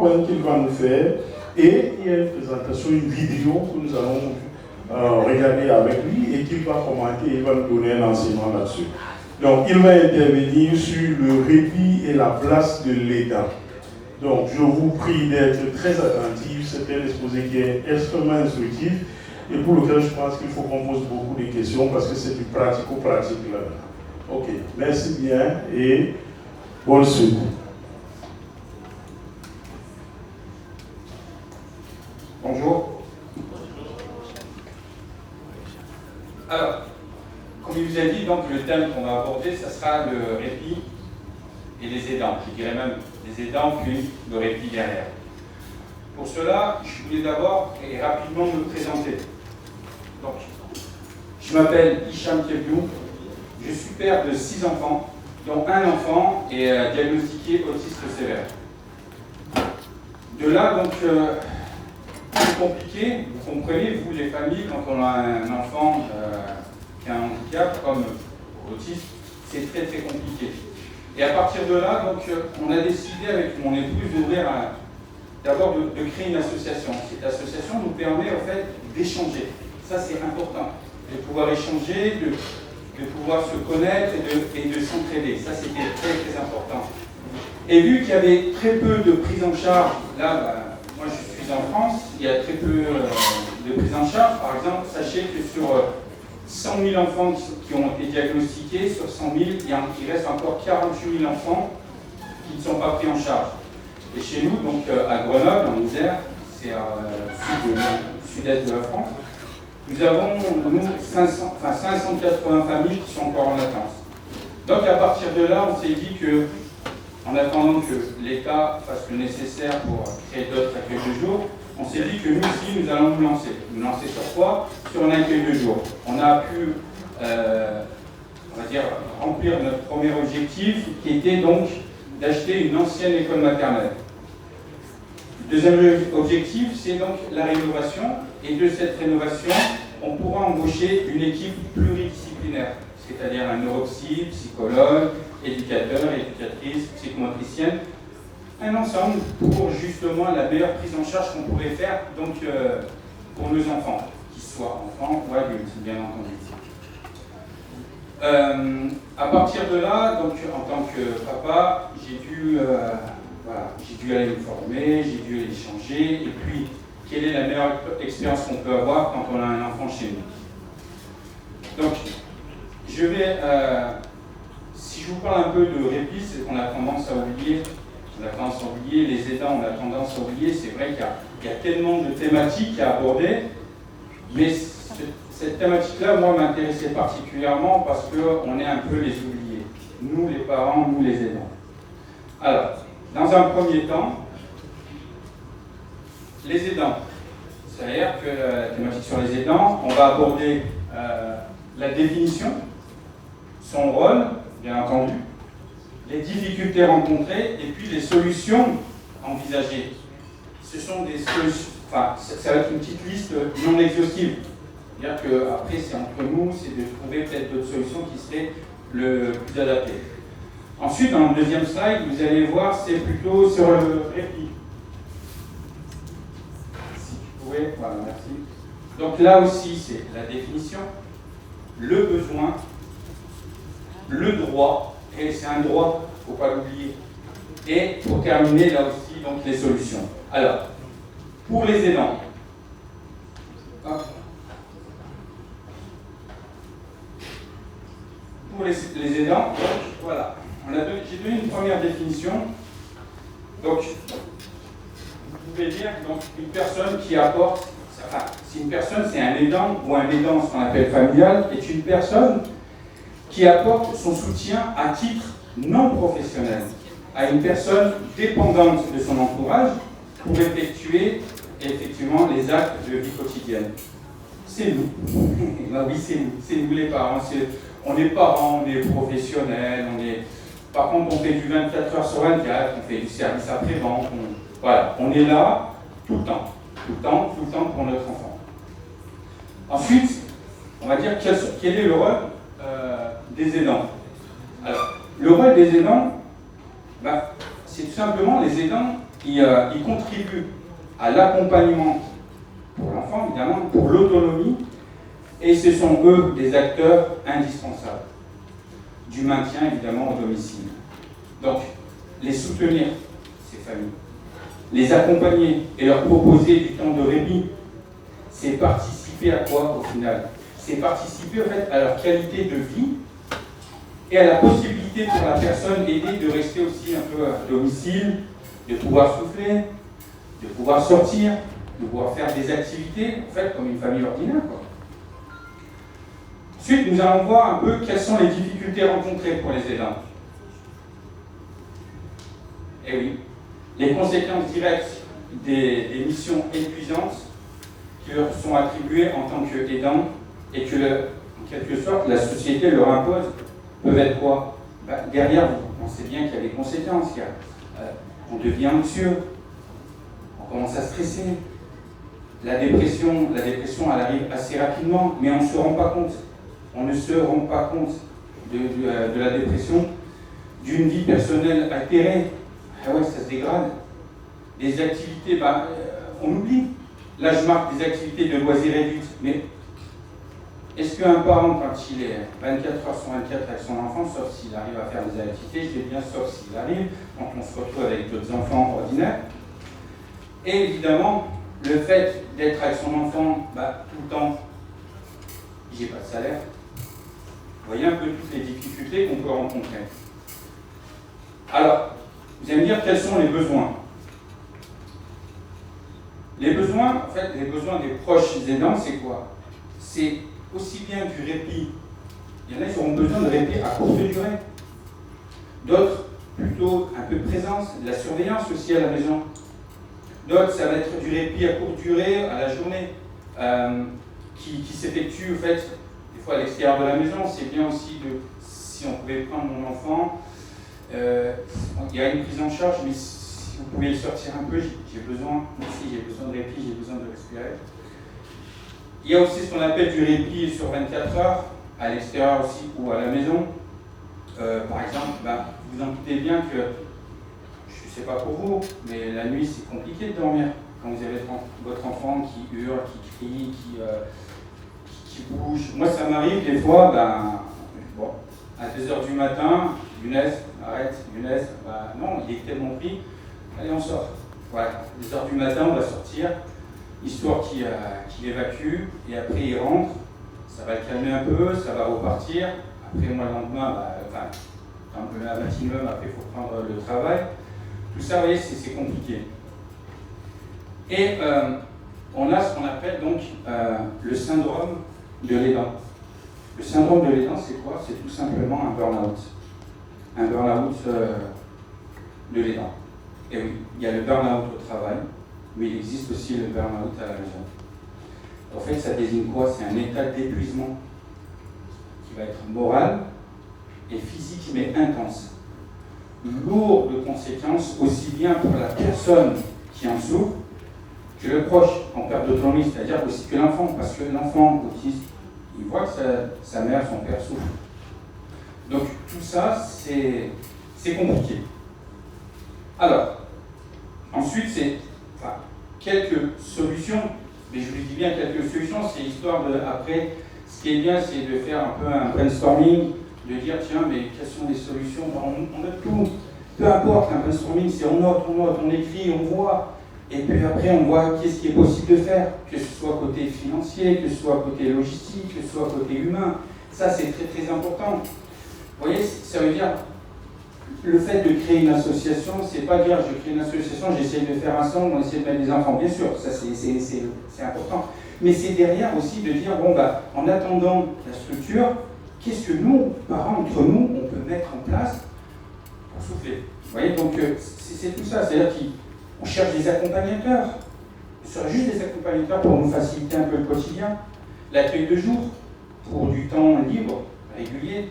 PowerPoint qu'il va nous faire et il y a une présentation, une vidéo que nous allons regarder avec lui et qu'il va commenter, il va nous donner un enseignement là-dessus. Donc il va intervenir sur le répit et la place de l'État. Donc je vous prie d'être très attentifs, c'est un exposé qui est extrêmement instructif et pour lequel je pense qu'il faut qu'on pose beaucoup de questions parce que c'est du pratico-pratique là. Ok, merci bien et bonne suite. Bonjour. Alors, comme il vous a dit, donc, le thème qu'on va aborder, ça sera le répit et les aidants. Je dirais même les aidants puis le répit derrière. Pour cela, je voulais d'abord et rapidement me présenter. Donc, je m'appelle Hicham Kebiou, je suis père de 6 enfants, dont un enfant est diagnostiqué autiste sévère. De là, donc, c'est compliqué, vous comprenez, vous les familles, quand on a un enfant qui a un handicap comme autiste, c'est très très compliqué. Et à partir de là, donc, on a décidé avec mon épouse d'ouvrir d'abord de créer une association. Cette association nous permet en fait d'échanger. Ça c'est important, de pouvoir échanger, de pouvoir se connaître et de s'entraider. Ça c'était très très important. Et vu qu'il y avait très peu de prise en charge, là, moi je suis en France, il y a très peu de prise en charge. Par exemple, sachez que sur 100 000 enfants qui ont été diagnostiqués, sur 100 000, il reste encore 48 000 enfants qui ne sont pas pris en charge. Et chez nous, donc à Grenoble, en Isère, c'est au sud-est de la France, nous avons 580 familles qui sont encore en attente. Donc à partir de là, on s'est dit que, en attendant que l'État fasse le nécessaire pour créer d'autres accueils de jour, on s'est dit que nous aussi, nous allons nous lancer. Nous lancer sur quoi? Sur un accueil de jour. On a pu, on va dire, remplir notre premier objectif, qui était donc d'acheter une ancienne école maternelle. Le deuxième objectif, c'est donc la rénovation. Et de cette rénovation, on pourra embaucher une équipe pluridisciplinaire, c'est-à-dire un neuropsy, psychologue, éducateur, éducatrice, psychomotricienne, un ensemble pour justement la meilleure prise en charge qu'on pourrait faire donc, pour nos enfants, qu'ils soient enfants ou adultes, bien entendu. À partir de là, donc, en tant que papa, j'ai dû aller me former, j'ai dû aller changer, et puis quelle est la meilleure expérience qu'on peut avoir quand on a un enfant chez nous. Donc, je vais, si je vous parle un peu de répit, c'est qu'on a tendance à oublier. On a tendance à oublier les aidants, on a tendance à oublier. C'est vrai qu'il y a tellement de thématiques à aborder, mais cette thématique-là, moi, m'intéressait particulièrement parce qu'on est un peu les oubliés. Nous, les parents, nous, les aidants. Alors, dans un premier temps, les aidants. C'est-à-dire que la thématique sur les aidants, on va aborder la définition, son rôle, bien entendu, les difficultés rencontrées et puis les solutions envisagées. Ce sont des solutions, enfin, ça va être une petite liste non exhaustive. C'est-à-dire qu'après, c'est entre nous, c'est de trouver peut-être d'autres solutions qui seraient le plus adaptées. Ensuite, dans le deuxième slide, vous allez voir, c'est plutôt sur le répit. Si tu pouvais, voilà, merci. Donc là aussi, c'est la définition, le besoin, le droit, et c'est un droit, il ne faut pas l'oublier. Et pour terminer, là aussi, donc les solutions. Alors, pour les aidants, pour les aidants, donc, voilà, j'ai donné une première définition. Donc, vous pouvez dire donc, une personne qui apporte, enfin, si une personne c'est un aidant ou un aidant, ce qu'on appelle familial, est une personne qui apporte son soutien à titre non professionnel à une personne dépendante de son entourage pour effectuer effectivement les actes de vie quotidienne. C'est nous. Ben oui, c'est nous les parents. On est parents, on est professionnels, par contre on fait du 24 heures sur 24, on fait du service après-vente, voilà, on est là tout le temps pour notre enfant. Ensuite, on va dire quel est le rôle des aidants. Alors, le rôle des aidants, c'est tout simplement les aidants ils contribuent à l'accompagnement pour l'enfant, évidemment, pour l'autonomie, et ce sont eux des acteurs indispensables du maintien, évidemment, au domicile. Donc, les soutenir, ces familles, les accompagner et leur proposer du temps de répit, c'est participer à quoi, au final? C'est participer, en fait, à leur qualité de vie et à la possibilité pour la personne aidée de rester aussi un peu à domicile, de pouvoir souffler, de pouvoir sortir, de pouvoir faire des activités, en fait, comme une famille ordinaire, quoi. Ensuite, nous allons voir un peu quelles sont les difficultés rencontrées pour les aidants. Et oui, les conséquences directes des missions épuisantes qui leur sont attribuées en tant qu'aidants et que, en quelque sorte, la société leur impose, peuvent être quoi? Derrière, on sait bien qu'il y a des conséquences. On devient anxieux, on commence à stresser. La dépression, elle arrive assez rapidement, mais on ne se rend pas compte. On ne se rend pas compte de la dépression, d'une vie personnelle altérée. Ah ouais, ça se dégrade. Des activités, on oublie. Là, je marque des activités de loisirs réduites, mais est-ce qu'un parent, quand il est 24 heures sur 24 avec son enfant, sauf s'il arrive à faire des activités, je dis bien sauf s'il arrive, quand on se retrouve avec d'autres enfants ordinaires, et évidemment, le fait d'être avec son enfant tout le temps, j'ai pas de salaire, vous voyez un peu toutes les difficultés qu'on peut rencontrer. Alors, vous allez me dire quels sont les besoins. Les besoins, en fait, les besoins des proches aidants, c'est quoi? C'est aussi bien du répit. Il y en a qui auront besoin de répit à courte durée. D'autres, plutôt un peu de présence, de la surveillance aussi à la maison. D'autres, ça va être du répit à courte durée, à la journée, qui s'effectue, en fait, des fois à l'extérieur de la maison. C'est bien aussi de, si on pouvait prendre mon enfant, il y a une prise en charge, mais si vous pouvez le sortir un peu, j'ai besoin de répit, j'ai besoin de respirer. Il y a aussi ce qu'on appelle du répit sur 24 heures, à l'extérieur aussi ou à la maison. Par exemple, vous en doutez bien que, je ne sais pas pour vous, mais la nuit c'est compliqué de dormir. Quand vous avez votre enfant qui hurle, qui crie, qui bouge. Moi ça m'arrive des fois, à 2h du matin, Younes, arrête, Younes, non, il est tellement pris, allez on sort. Voilà, 2h du matin on va sortir, histoire qu'il évacue, et après il rentre, ça va le calmer un peu, ça va repartir. Après moi le lendemain, un maximum, après il faut prendre le travail. Tout ça, vous voyez, c'est compliqué. Et on a ce qu'on appelle donc le syndrome de l'aidant. Le syndrome de l'aidant, c'est quoi? C'est tout simplement un burn-out. Un burn-out de l'aidant. Et oui, il y a le burn-out au travail, mais il existe aussi le burn-out à la maison. En fait, ça désigne quoi? C'est un état d'épuisement qui va être moral et physique, mais intense. Lourd de conséquences, aussi bien pour la personne qui en souffre que le proche en perte d'autonomie, c'est-à-dire aussi que l'enfant, parce que l'enfant autiste, il voit que sa mère, son père souffre. Donc tout ça, c'est compliqué. Alors, ensuite, c'est quelques solutions, mais je vous dis bien quelques solutions, c'est histoire de, après, ce qui est bien, c'est de faire un peu un brainstorming, de dire, tiens, mais quelles sont les solutions? On note tout, peu importe, un brainstorming, c'est on note, on écrit, on voit, et puis après on voit qu'est-ce qui est possible de faire, que ce soit côté financier, que ce soit côté logistique, que ce soit côté humain. Ça, c'est très très important. Vous voyez, ça veut dire, le fait de créer une association, c'est pas dire je crée une association, j'essaye de faire un son, on essaie de mettre des enfants, bien sûr, ça c'est important. Mais c'est derrière aussi de dire, en attendant la structure, qu'est-ce que nous, parents, entre nous, on peut mettre en place pour souffler. Vous voyez, donc c'est tout ça, c'est-à-dire qu'on cherche des accompagnateurs, ce sera juste des accompagnateurs pour nous faciliter un peu le quotidien, l'accueil de jour, pour du temps libre, régulier,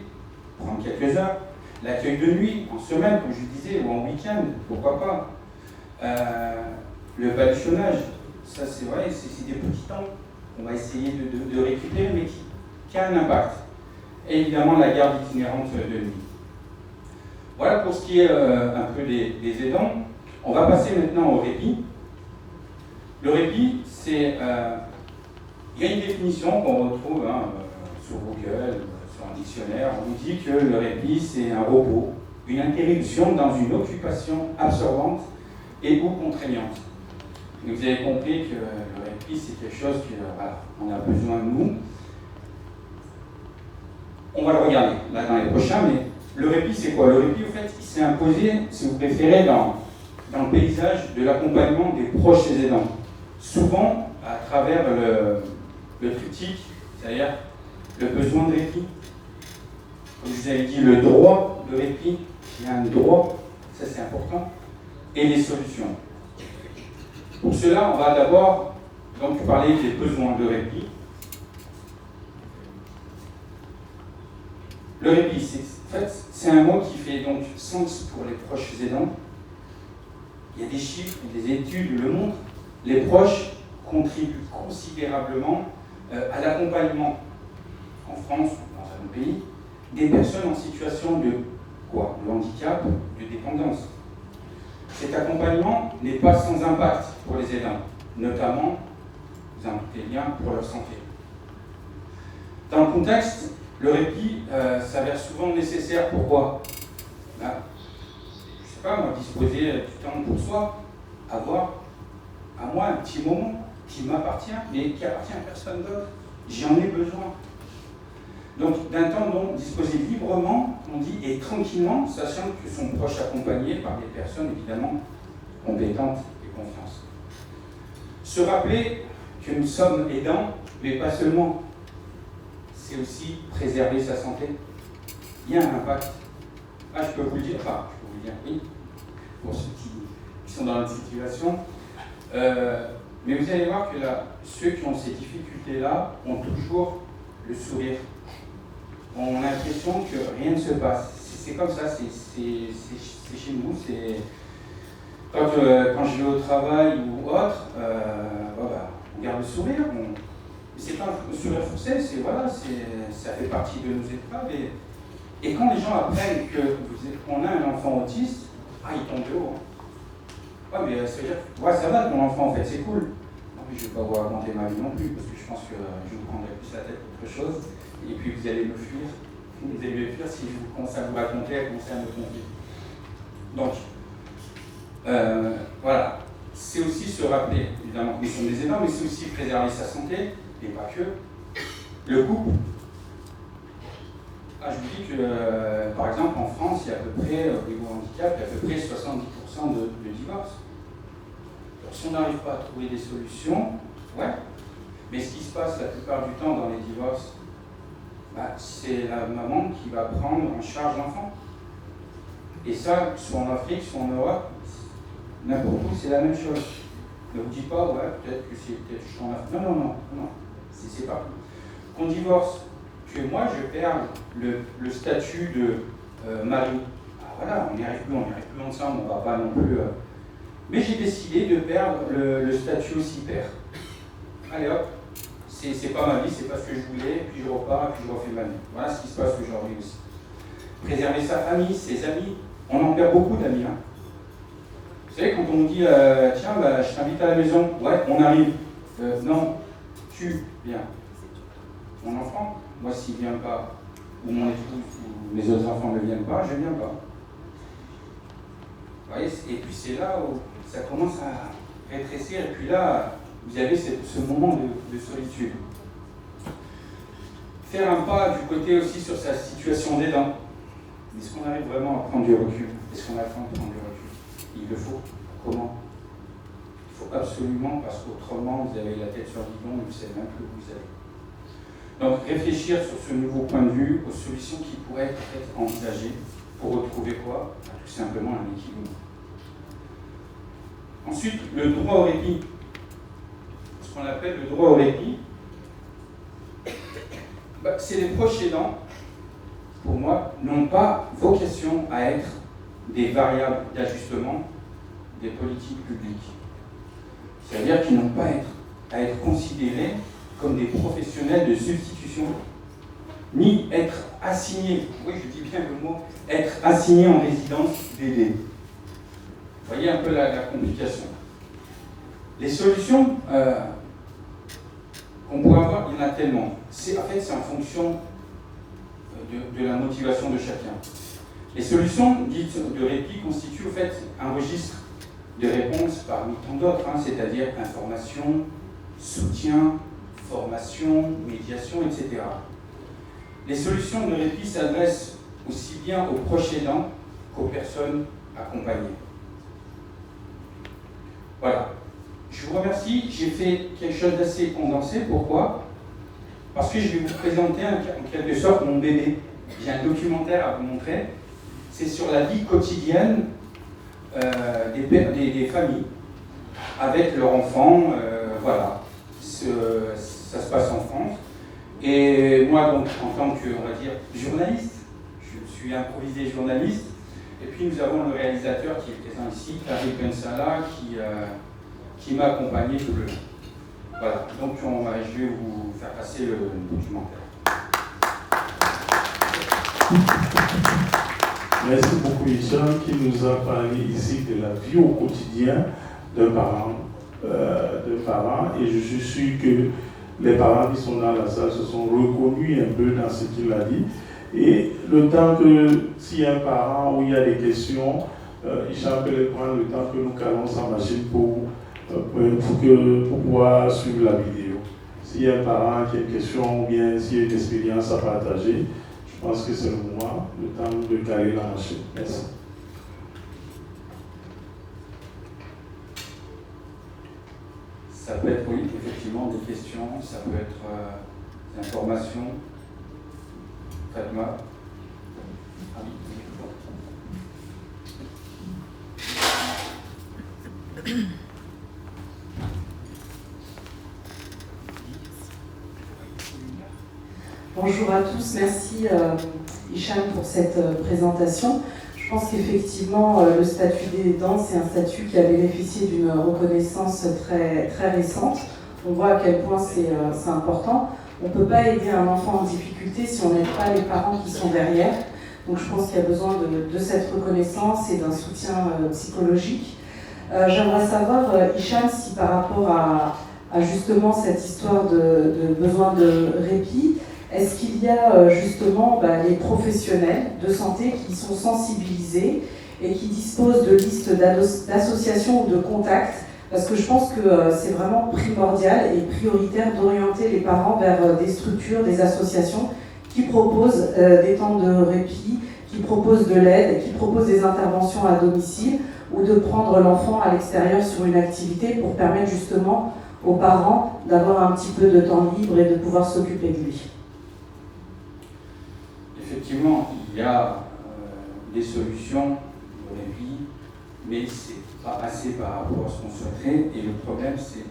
prendre quelques heures, l'accueil de nuit, en semaine, comme je disais, ou en week-end, pourquoi pas. Le baluchonnage, ça c'est vrai, c'est des petits temps qu'on va essayer de récupérer, mais qui a un impact. Et évidemment la garde itinérante de nuit. Voilà pour ce qui est un peu des aidants. On va passer maintenant au répit. Le répit, c'est... il y a une définition qu'on retrouve sur Google, sur un dictionnaire. On nous dit que le répit, c'est un repos, une interruption dans une occupation absorbante et ou contraignante. Donc vous avez compris que le répit, c'est quelque chose qu'on a besoin de nous. On va le regarder là dans les prochains, mais le répit, c'est quoi? Le répit, en fait, il s'est imposé, si vous préférez, dans le paysage de l'accompagnement des proches aidants. Souvent, à travers le triptyque, c'est-à-dire le besoin de répit. Comme je vous avais dit, le droit de répit, il y a un droit, ça c'est important, et les solutions. Pour cela, on va d'abord donc parler des besoins de répit. Le répit, c'est un mot qui fait donc sens pour les proches aidants. Il y a des chiffres, des études le montrent. Les proches contribuent considérablement à l'accompagnement en France ou dans un autre pays des personnes en situation de quoi? De handicap, de dépendance. Cet accompagnement n'est pas sans impact pour les aidants, notamment, vous en doutez bien, pour leur santé. Dans le contexte, le répit s'avère souvent nécessaire. Pourquoi? Je ne sais pas, moi, disposer du temps pour soi, avoir à moi un petit moment qui m'appartient, mais qui appartient à personne d'autre. J'en ai besoin. Donc, d'un temps dont disposer librement, on dit, et tranquillement, sachant que son proche accompagné par des personnes, évidemment, compétentes et confiance. Se rappeler que nous sommes aidants, mais pas seulement. C'est aussi préserver sa santé. Il y a un impact. Je peux vous le dire, oui, pour ceux qui sont dans la situation. Mais vous allez voir que là, ceux qui ont ces difficultés-là ont toujours le sourire. On a l'impression que rien ne se passe. C'est comme ça, c'est chez nous. Quand je vais au travail ou autre, on garde le sourire. C'est pas un sourire forcé, ça fait partie de nos épreuves. Et quand les gens apprennent qu'on a un enfant autiste, il tombe de haut. Mais ça veut dire, ça va ton enfant, en fait, c'est cool. Non, mais je ne vais pas vous raconter ma vie non plus, parce que je pense que je vous prendrai plus la tête qu'autre chose, et puis vous allez me fuir. Vous allez me fuir si je commence à vous raconter, à commencer à me confier. Donc, voilà. C'est aussi se rappeler, évidemment, que nous sommes des aidants, mais c'est aussi préserver sa santé, et pas que. Le couple. Je vous dis que, par exemple, en France, il y a à peu près, au niveau handicap, il y a à peu près 70% de divorces. Alors, si on n'arrive pas à trouver des solutions, mais ce qui se passe la plupart du temps dans les divorces, c'est la maman qui va prendre en charge l'enfant. Et ça, soit en Afrique, soit en Europe, n'importe où, c'est la même chose. Ne vous dites pas, peut-être que c'est peut-être juste en Afrique. Non. C'est pas. Qu'on divorce, que moi je perds le statut de mari. On n'y arrive plus ensemble, on ne va pas non plus. Mais j'ai décidé de perdre le statut aussi père. Allez hop, c'est pas ma vie, c'est pas ce que je voulais, puis je repars, puis je refais ma vie. Voilà ce qui se passe aujourd'hui aussi. Préserver sa famille, ses amis. On en perd beaucoup d'amis. Vous savez, quand on nous dit tiens, je t'invite à la maison, on arrive. Non, tu viens. Mon enfant, moi s'il ne vient pas, ou mon épouse, ou mes autres enfants ne viennent pas, je ne viens pas. Vous voyez, et puis c'est là où ça commence à rétrécir, et puis là, vous avez ce moment de solitude. Faire un pas du côté aussi sur sa situation d'aidant. Est-ce qu'on arrive vraiment à prendre du recul? Est-ce qu'on a le temps de prendre du recul? Il le faut. Comment? Il faut absolument, parce qu'autrement, vous avez la tête sur le guidon et vous ne savez même plus où vous allez. Donc, réfléchir sur ce nouveau point de vue, aux solutions qui pourraient être envisagées pour retrouver quoi? Tout simplement un équilibre. Ensuite, le droit au répit. Ce qu'on appelle le droit au répit, c'est les proches aidants, pour moi, n'ont pas vocation à être des variables d'ajustement des politiques publiques. C'est-à-dire qu'ils n'ont pas à être considérés comme des professionnels de substitution, ni être assignés, oui je dis bien le mot, être assignés en résidence d'aidés. Vous voyez un peu la complication. Les solutions qu'on pourrait avoir, il y en a tellement. En fait, c'est en fonction de la motivation de chacun. Les solutions dites de répit constituent en fait un registre de réponses parmi tant d'autres, c'est-à-dire information, soutien, formation, médiation, etc. Les solutions de répit s'adressent aussi bien aux proches aidants qu'aux personnes accompagnées. Voilà. Je vous remercie. J'ai fait quelque chose d'assez condensé. Pourquoi? Parce que je vais vous présenter en quelque sorte mon bébé. J'ai un documentaire à vous montrer. C'est sur la vie quotidienne des familles avec leurs enfants. Voilà. Ça se passe en France. Et moi, donc, en tant que, on va dire, journaliste, je suis improvisé journaliste. Et puis nous avons le réalisateur qui est présent ici, Tariq Bensala, qui m'a accompagné tout le long. Voilà, donc je vais vous faire passer le documentaire. Merci beaucoup, Hicham, qui nous a parlé ici de la vie au quotidien d'un parent. Et je suis sûr que les parents qui sont dans la salle se sont reconnus un peu dans ce qu'il a dit. Et le temps que, s'il y a un parent où il y a des questions, Hicham peut les prendre le temps que nous calons sa machine pour pouvoir suivre la vidéo. S'il y a un parent qui a une question ou bien s'il y a une expérience à partager, je pense que c'est le moment, le temps de caler la machine. Merci. Ça peut être, oui, effectivement, des questions, ça peut être des informations. Fatma. Ah oui. Bonjour à tous, merci Hicham pour cette présentation. Je pense qu'effectivement le statut d'aidant, c'est un statut qui a bénéficié d'une reconnaissance très, très récente. On voit à quel point c'est important. On ne peut pas aider un enfant en difficulté si on n'aide pas les parents qui sont derrière. Donc je pense qu'il y a besoin de cette reconnaissance et d'un soutien psychologique. J'aimerais savoir, Hicham, si par rapport à justement cette histoire de besoin de répit, est-ce qu'il y a justement les professionnels de santé qui sont sensibilisés et qui disposent de listes d'associations ou de contacts? Parce que je pense que c'est vraiment primordial et prioritaire d'orienter les parents vers des structures, des associations qui proposent des temps de répit, qui proposent de l'aide, qui proposent des interventions à domicile ou de prendre l'enfant à l'extérieur sur une activité pour permettre justement aux parents d'avoir un petit peu de temps libre et de pouvoir s'occuper de lui. Effectivement, il y a des solutions de répit, mais c'est pas assez par rapport à ce qu'on souhaiterait. Et le problème, c'est,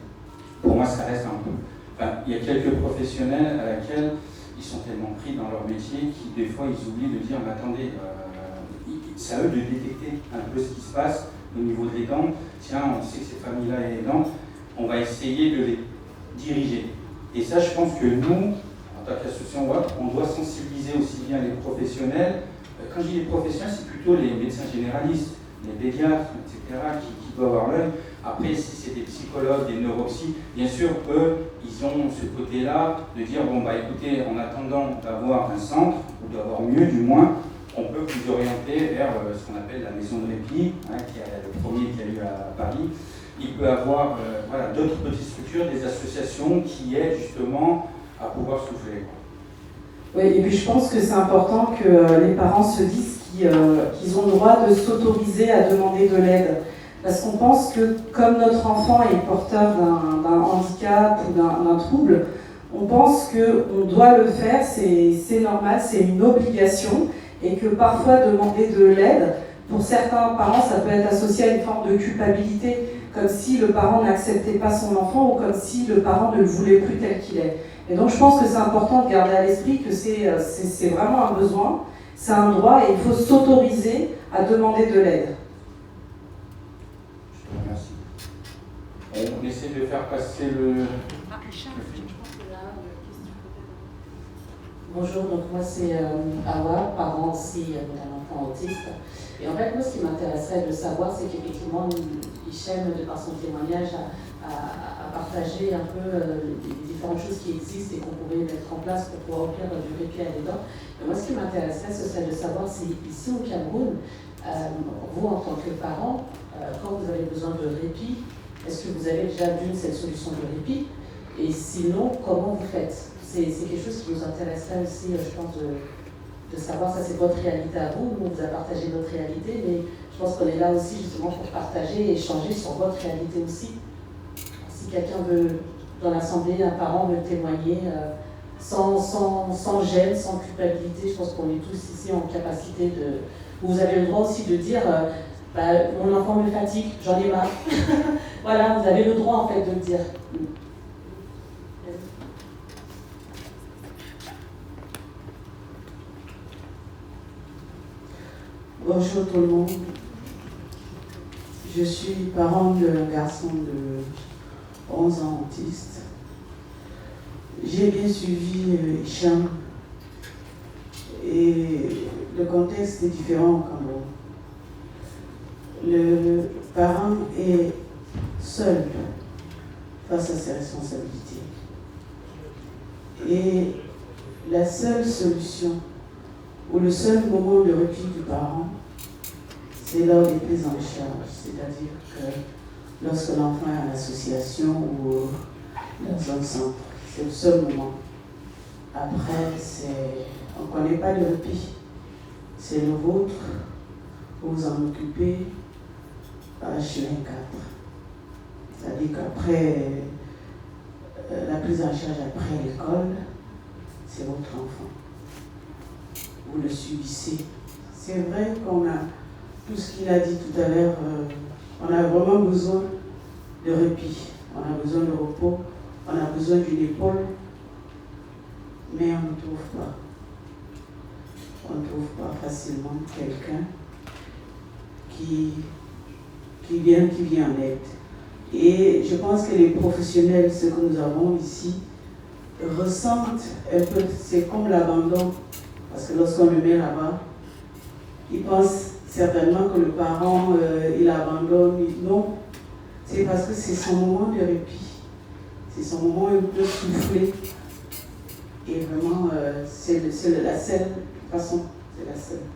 pour moi, ça reste un peu. Enfin, il y a quelques professionnels à laquelle ils sont tellement pris dans leur métier qui, des fois, ils oublient de dire, mais attendez, c'est à eux de détecter un peu ce qui se passe au niveau de l'aidant. Tiens, on sait que ces familles-là sont aidantes, on va essayer de les diriger. Et ça, je pense que nous, en tant qu'association WAP, on doit sensibiliser aussi bien les professionnels. Quand je dis les professionnels, c'est plutôt les médecins généralistes, les pédiatres, etc., qui doivent avoir l'œil. Après, si c'est des psychologues, des neuropsy, bien sûr, eux, ils ont ce côté-là de dire, bon, bah écoutez, en attendant d'avoir un centre, ou d'avoir mieux du moins, on peut vous orienter vers ce qu'on appelle la maison de répit, qui est le premier qu'il y a eu à Paris. Il peut y avoir d'autres petites structures, des associations qui aident justement à pouvoir souffler. Oui, et puis je pense que c'est important que les parents se disent qu'ils ont le droit de s'autoriser à demander de l'aide. Parce qu'on pense que comme notre enfant est porteur d'un handicap ou d'un trouble, on pense qu'on doit le faire, c'est normal, c'est une obligation, et que parfois demander de l'aide, pour certains parents, ça peut être associé à une forme de culpabilité, comme si le parent n'acceptait pas son enfant ou comme si le parent ne le voulait plus tel qu'il est. Et donc je pense que c'est important de garder à l'esprit que c'est vraiment un besoin, c'est un droit et il faut s'autoriser à demander de l'aide. Je te remercie. On essaie de faire passer le... Ah, Hicham, je pense que là, la question peut-être... Bonjour, donc moi c'est Awa, parent aussi d'un enfant autiste. Et en fait, moi ce qui m'intéresserait de savoir, c'est qu'effectivement, Hichem, de par son témoignage, a partagé un peu les différentes choses qui existent et qu'on pouvait mettre en place pour pouvoir offrir du répit à l'aidant. Et moi ce qui m'intéresserait, ce serait de savoir si ici au Cameroun, vous en tant que parent, quand vous avez besoin de répit, est-ce que vous avez déjà d'une cette solution de répit? Et sinon, comment vous faites? C'est quelque chose qui nous intéresserait aussi, je pense, de savoir. Ça, c'est votre réalité à vous. Nous, on vous a partagé notre réalité, mais je pense qu'on est là aussi justement pour partager et échanger sur votre réalité aussi. Si quelqu'un veut, dans l'Assemblée, un parent veut témoigner sans gêne, sans culpabilité, je pense qu'on est tous ici en capacité de... Vous avez le droit aussi de dire mon enfant me fatigue, j'en ai marre. Voilà, vous avez le droit en fait de le dire. Bonjour tout le monde. Je suis parent d'un garçon de 11 ans autiste. J'ai bien suivi Hicham et le contexte est différent au Cameroun. Le parent est seul face à ses responsabilités. Et la seule solution ou le seul moment de répit du parent, c'est lors des prises en charge. C'est-à-dire que lorsque l'enfant est à l'association ou dans un centre, c'est le seul moment. Après, on ne connaît pas de répit. C'est le vôtre, vous vous en occupez H24. C'est-à-dire qu'après la prise en charge après l'école, c'est votre enfant. Vous le subissez. C'est vrai qu'on a tout ce qu'il a dit tout à l'heure, on a vraiment besoin de répit, on a besoin de repos, on a besoin d'une épaule, mais on ne trouve pas. On ne trouve pas facilement quelqu'un qui vient en aide. Et je pense que les professionnels, ceux que nous avons ici, ressentent un peu, c'est comme l'abandon. Parce que lorsqu'on le met là-bas, il pense certainement que le parent, il abandonne. Non, c'est parce que c'est son moment de répit. C'est son moment où il peut souffler. Et vraiment, c'est la seule façon. C'est la seule.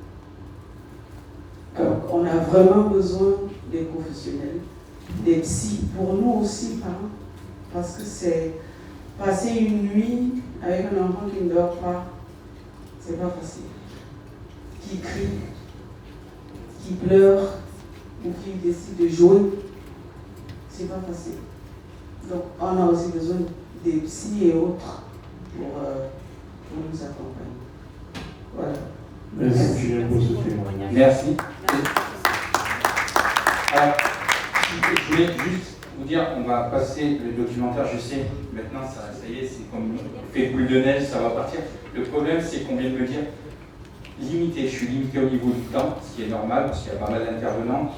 Donc, on a vraiment besoin des professionnels, des psys, pour nous aussi, parents. Parce que c'est passer une nuit avec un enfant qui ne dort pas. C'est pas facile. Qui crie, qui pleure, ou qui décide de jouer, c'est pas facile. Donc, on a aussi besoin des psys et autres pour nous accompagner. Voilà. Merci Julien pour ce témoignage. Merci. Alors, je voulais juste vous dire, on va passer le documentaire, je sais, maintenant ça y est, c'est comme fait boule de neige, ça va partir. Le problème, c'est qu'on vient de me dire, je suis limité au niveau du temps, ce qui est normal, parce qu'il y a pas mal d'intervenants.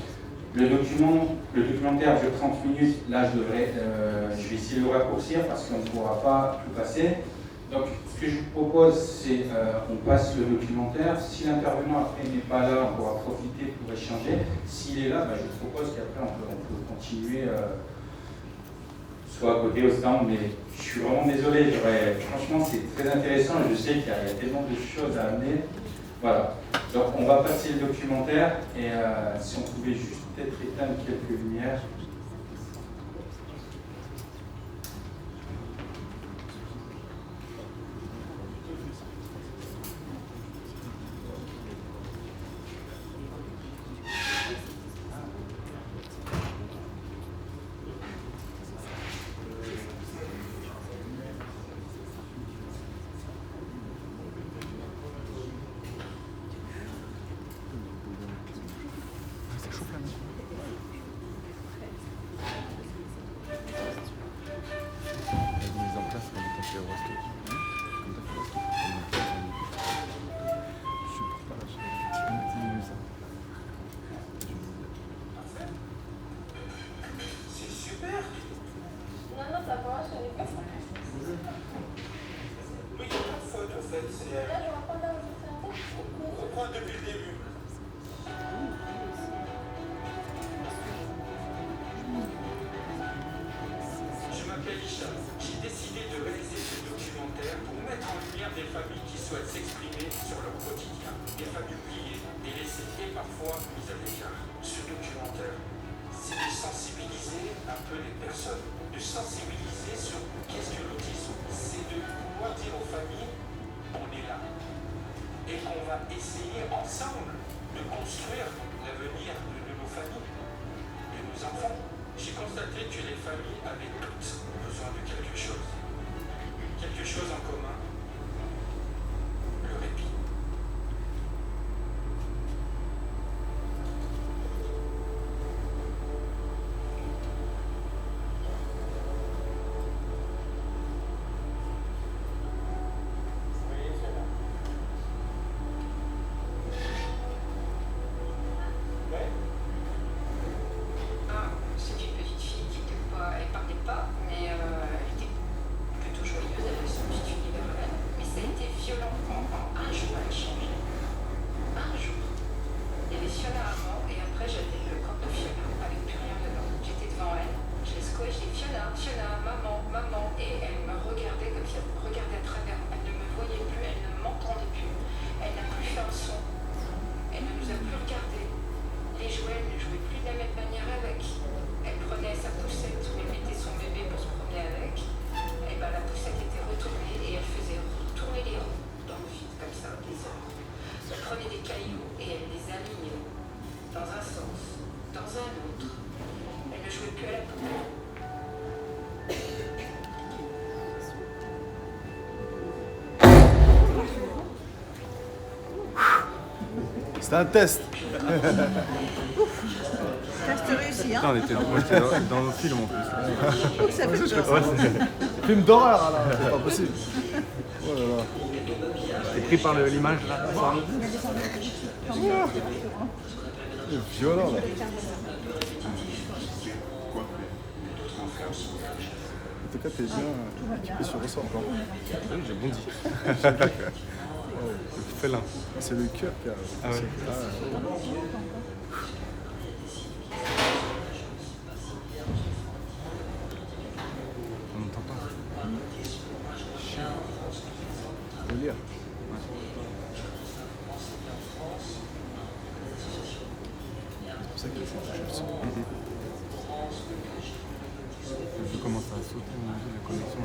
Le documentaire dure 30 minutes, là je vais essayer de le raccourcir, parce qu'on ne pourra pas tout passer. Donc, ce que je vous propose, c'est on passe le documentaire. Si l'intervenant après n'est pas là, on pourra profiter pour échanger. S'il est là, je propose qu'après on peut continuer, soit à côté au stand, mais je suis vraiment désolé. Franchement, c'est très intéressant et je sais qu'il y a tellement de choses à amener. Voilà. Donc, on va passer le documentaire et si on pouvait juste peut-être éteindre quelques lumières. On reprend depuis le début. Je m'appelle Hicham. J'ai décidé de réaliser ce documentaire pour mettre en lumière des familles qui souhaitent s'exprimer sur leur quotidien. Des familles oubliées, délaissées et parfois mises à l'écart. Ce documentaire, c'est de sensibiliser un peu les personnes, de sensibiliser sur qu'est-ce que l'autisme. C'est de pouvoir dire aux familles, on est là. Et qu'on va essayer ensemble de construire l'avenir de nos familles, de nos enfants. J'ai constaté que les familles avaient toutes besoin de quelque chose en commun, le répit. C'est une petite fille qui était pas, elle parlait pas, mais elle était plutôt joyeuse, elle avait son petit univers à elle. Mais ça a été violent. En un jour, elle a changé. Un jour. Il y avait Fiona avant, et après j'avais le corps de Fiona, avec plus rien dedans. J'étais devant elle, je l'ai secouée, je dis Fiona, Fiona, maman, maman. Et elle me regardait comme si elle me regardait à travers. Elle ne me voyait plus, elle ne m'entendait plus. Elle n'a plus fait un son. Elle ne nous a plus regardés. Les jouets, elle ne jouait plus de la même manière avec. Elle prenait sa poussette où elle mettait son bébé pour se promener avec. Et ben la poussette était retournée et elle faisait retourner les roues dans le vide comme ça, des heures. Elle prenait des cailloux et elle les alignait dans un sens, dans un autre. Elle ne jouait plus à la poupée. C'était un test. Test réussi, hein? Putain, on était dans le film en plus. Ça fait peur. Film d'horreur alors, c'est pas possible. Oh là là. T'es pris par l'image là, c'est ça? C'est violent là. En tout cas, t'es bien équipé sur ressort encore. Oui, j'ai bondi. Oh, le félin. C'est le cœur qui a. Ah ouais. On n'entend pas. Faut lire. Ouais. C'est pour ça qu'il a fait toucher le son. Vu comment ça a sauté, la connexion.